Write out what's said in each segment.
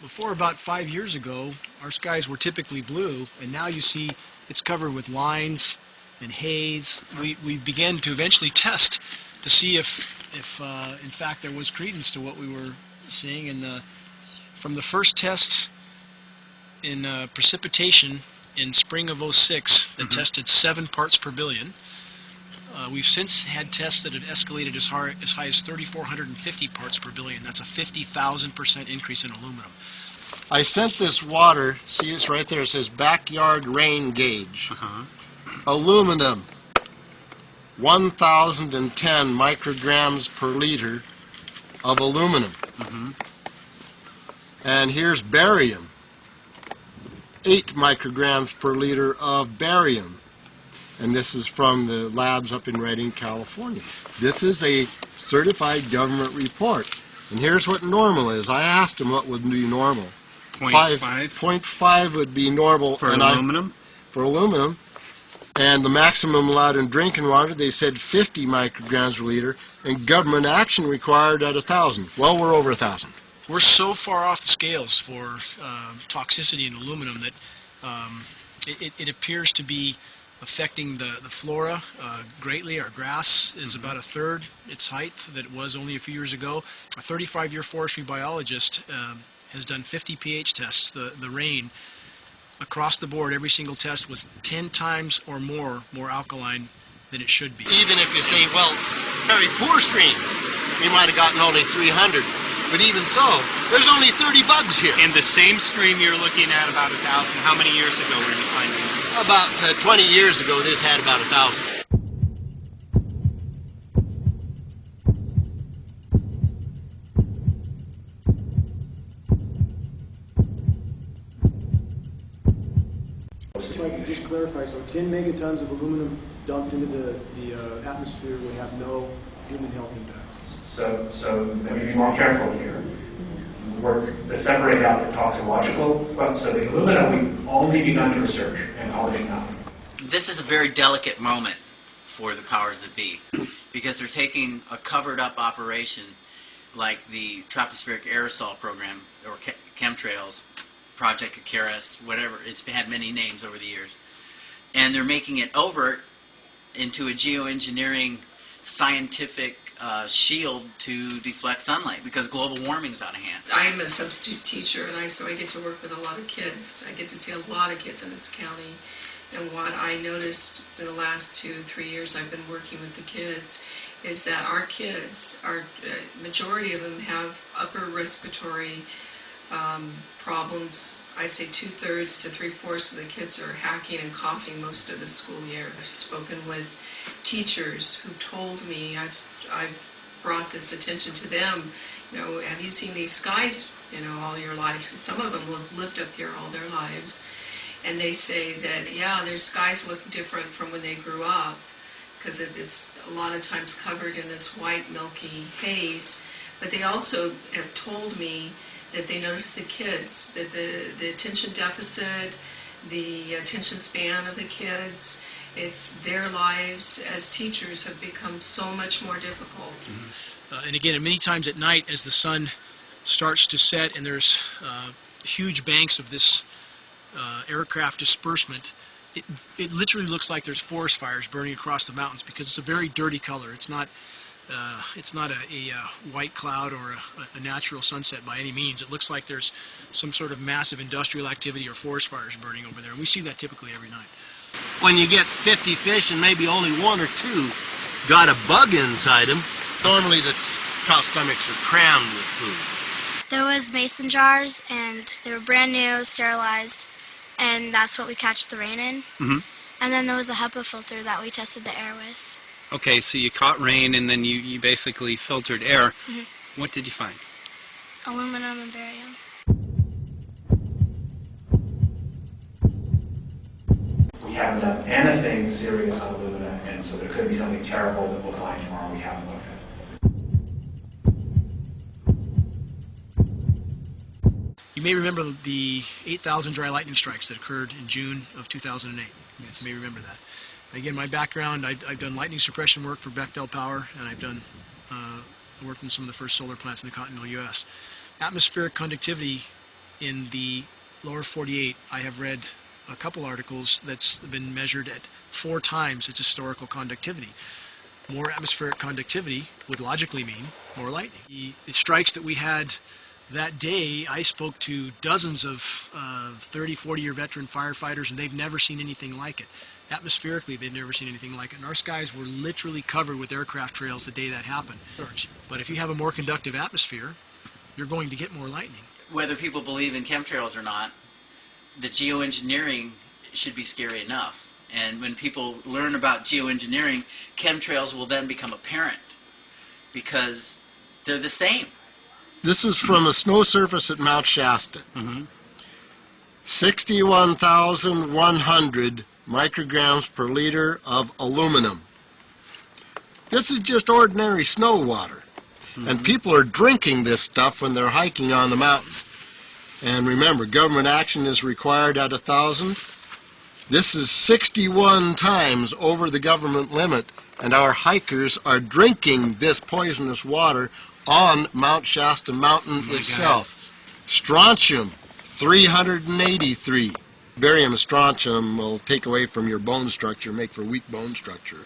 before about 5 years ago, our skies were typically blue, and now you see it's covered with lines and haze. We began to eventually test to see if in fact there was credence to what we were seeing. And from the first test in precipitation in spring of '06 that tested 7 parts per billion, we've since had tests that have escalated as high as 3,450 parts per billion. That's a 50,000% increase in aluminum. I sent this water, see it's right there, it says backyard rain gauge. Aluminum, 1,010 micrograms per liter of aluminum. And here's barium, 8 micrograms per liter of barium. And this is from the labs up in Redding, California. This is a certified government report. And here's what normal is. I asked them what would be normal. 0.5 would be normal. For aluminum? For aluminum. And the maximum allowed in drinking water, they said 50 micrograms per liter. And government action required at 1,000. Well, we're over 1,000. We're so far off the scales for toxicity in aluminum that it appears to be affecting the flora greatly. Our grass is about 1/3 its height that it was only a few years ago. A 35-year forestry biologist has done 50 pH tests. The rain across the board, every single test was 10 times or more alkaline than it should be. Even if you say, well, very poor stream, we might have gotten only 300. But even so, there's only 30 bugs here. And the same stream you're looking at about 1,000, how many years ago were you finding it? About 20 years ago, this had about 1,000. If I could just clarify, so 10 megatons of aluminum dumped into the atmosphere would have no human health impact. So let me be more careful here. Work to separate out the toxicological. So the aluminum, we've only begun to research and publish nothing. This is a very delicate moment for the powers that be, because they're taking a covered-up operation like the tropospheric aerosol program, or Chemtrails, Project Icarus, whatever. It's had many names over the years. And they're making it overt into a geoengineering scientific shield to deflect sunlight, because global warming is out of hand. I'm a substitute teacher, and so I get to work with a lot of kids. I get to see a lot of kids in this county. And what I noticed in the last 2-3 years I've been working with the kids is that our kids, majority of them have upper respiratory problems. I'd say 2/3 to 3/4 of the kids are hacking and coughing most of the school year. I've spoken with teachers who've told me, I've brought this attention to them, you know, have you seen these skies, you know, all your life? Some of them have lived up here all their lives, and they say that, yeah, their skies look different from when they grew up, because it's a lot of times covered in this white milky haze. But they also have told me that they notice the kids, that the attention deficit, the attention span of the kids, it's their lives as teachers have become so much more difficult. And again, many times at night as the sun starts to set and there's huge banks of this aircraft disbursement, it literally looks like there's forest fires burning across the mountains, because it's a very dirty color. It's not a white cloud or a natural sunset by any means. It looks like there's some sort of massive industrial activity or forest fires burning over there. And we see that typically every night. When you get 50 fish and maybe only 1 or 2 got a bug inside them, normally the trout stomachs are crammed with food. There was mason jars, and they were brand new, sterilized, and that's what we catch the rain in. And then there was a HEPA filter that we tested the air with. Okay, so you caught rain and then you basically filtered air. What did you find? Aluminum and barium. We haven't done anything serious on alumina, and so there could be something terrible that we'll find tomorrow we haven't looked at. You may remember the 8,000 dry lightning strikes that occurred in June of 2008. Yes. You may remember that. Again, my background, I've done lightning suppression work for Bechtel Power, and I've done worked in some of the first solar plants in the continental U.S. Atmospheric conductivity in the lower 48, I have read a couple articles that's been measured at 4 times its historical conductivity. More atmospheric conductivity would logically mean more lightning. The strikes that we had that day, I spoke to dozens of 30, 40-year veteran firefighters, and they've never seen anything like it. Atmospherically, they've never seen anything like it. And our skies were literally covered with aircraft trails the day that happened. But if you have a more conductive atmosphere, you're going to get more lightning. Whether people believe in chemtrails or not, the geoengineering should be scary enough. And when people learn about geoengineering, chemtrails will then become apparent because they're the same. This is from a snow surface at Mount Shasta. 61,100 micrograms per liter of aluminum. This is just ordinary snow water. And people are drinking this stuff when they're hiking on the mountain. And remember, government action is required at 1,000. This is 61 times over the government limit, and our hikers are drinking this poisonous water on Mount Shasta Mountain itself. Strontium, 383. Barium and strontium will take away from your bone structure, make for weak bone structure.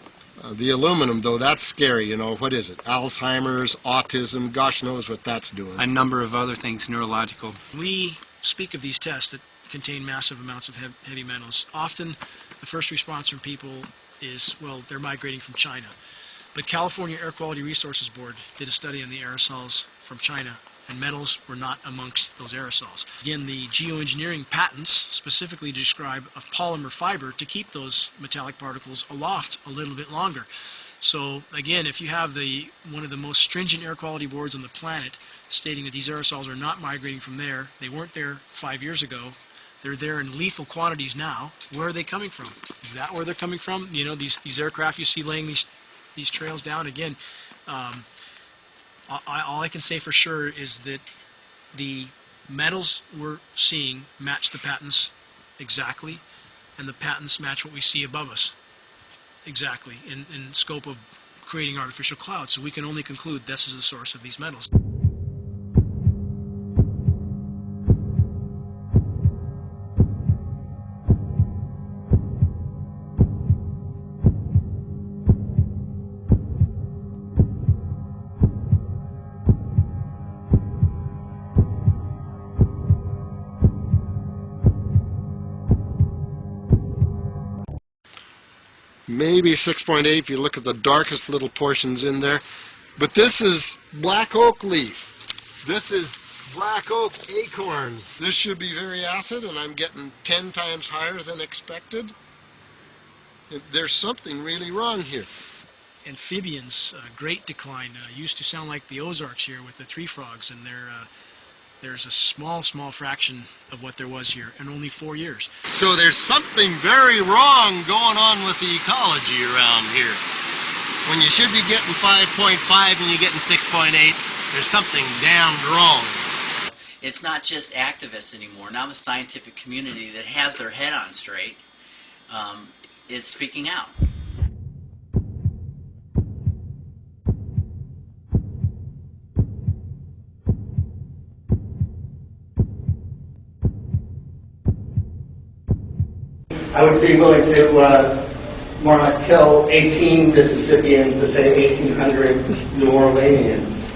The aluminum, though, that's scary. You know, what is it? Alzheimer's, autism, gosh knows what that's doing. A number of other things, neurological. We speak of these tests that contain massive amounts of heavy metals. Often the first response from people is, well, they're migrating from China. But California Air Quality Resources Board did a study on the aerosols from China, and metals were not amongst those aerosols. Again, the geoengineering patents specifically describe a polymer fiber to keep those metallic particles aloft a little bit longer. So again, if you have one of the most stringent air quality boards on the planet stating that these aerosols are not migrating from there, they weren't there 5 years ago, they're there in lethal quantities now, where are they coming from? Is that where they're coming from? You know, these aircraft you see laying these trails down, again, all I can say for sure is that the metals we're seeing match the patents exactly, and the patents match what we see above us exactly in scope of creating artificial clouds. So we can only conclude this is the source of these metals. Maybe 6.8 if you look at the darkest little portions in there. But this is black oak leaf. This is black oak acorns. This should be very acid, and I'm getting 10 times higher than expected. There's something really wrong here. Amphibians, great decline. Used to sound like the Ozarks here with the tree frogs, and there's a small fraction of what there was here in only 4 years. So there's something very wrong going on with the ecology around here. When you should be getting 5.5 and you're getting 6.8, there's something damned wrong. It's not just activists anymore. Now the scientific community that has their head on straight is speaking out. I would be willing to more or less kill 18 Mississippians to save 1,800 New Orleanians.